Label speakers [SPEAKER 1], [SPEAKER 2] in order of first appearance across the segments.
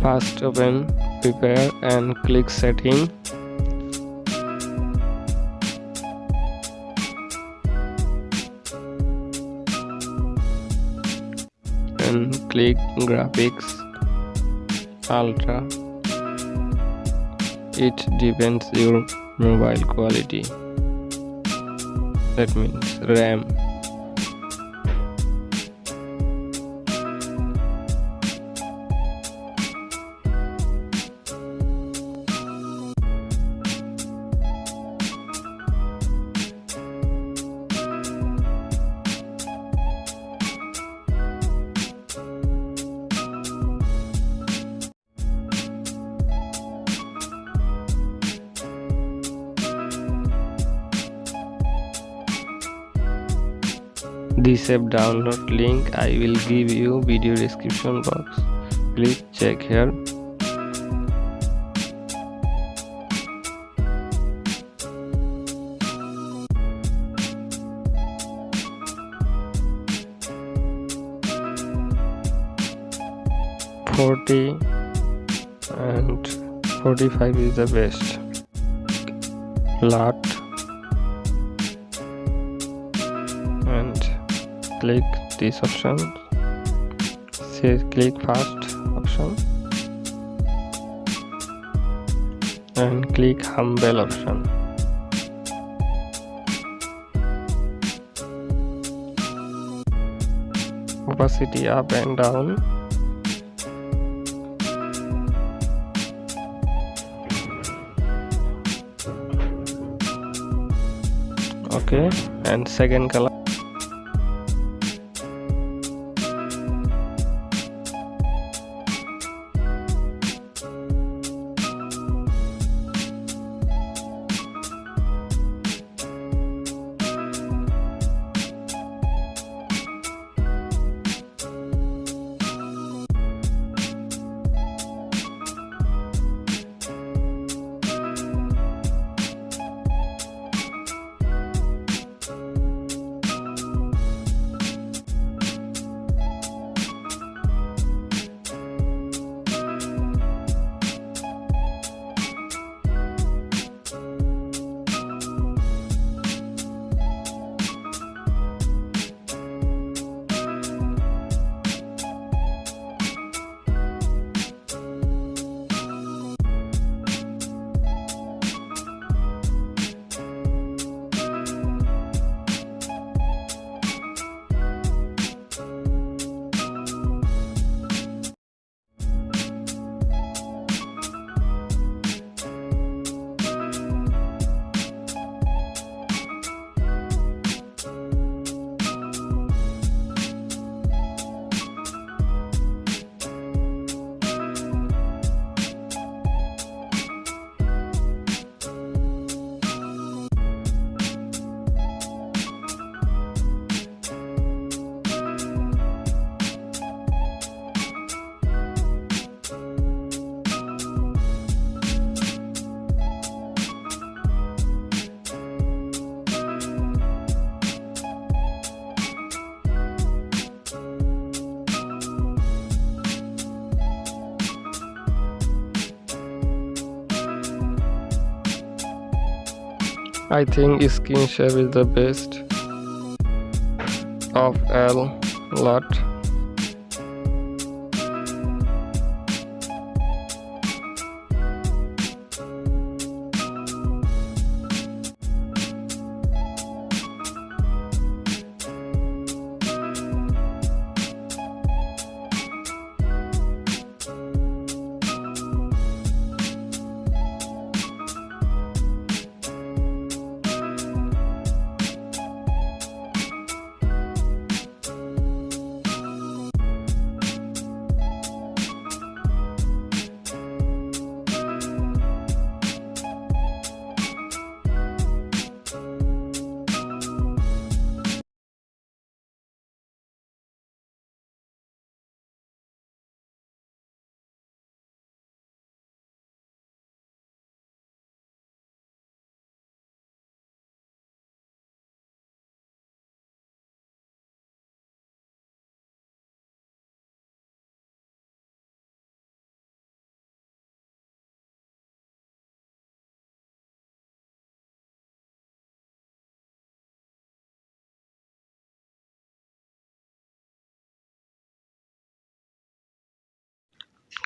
[SPEAKER 1] First open prepare and click setting. And click graphics ultra. It depends your mobile quality, that means RAM. This app download link I will give you video description box. Please check here. $40 and $45 is the best lot. And click this option, say click first option and click humble option. Opacity up and down. Okay, and second color. I think skin shape is the best of all lot.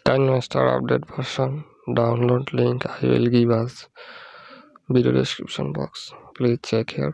[SPEAKER 1] Kinemaster update version. Download link I will give us video description box. Please check here.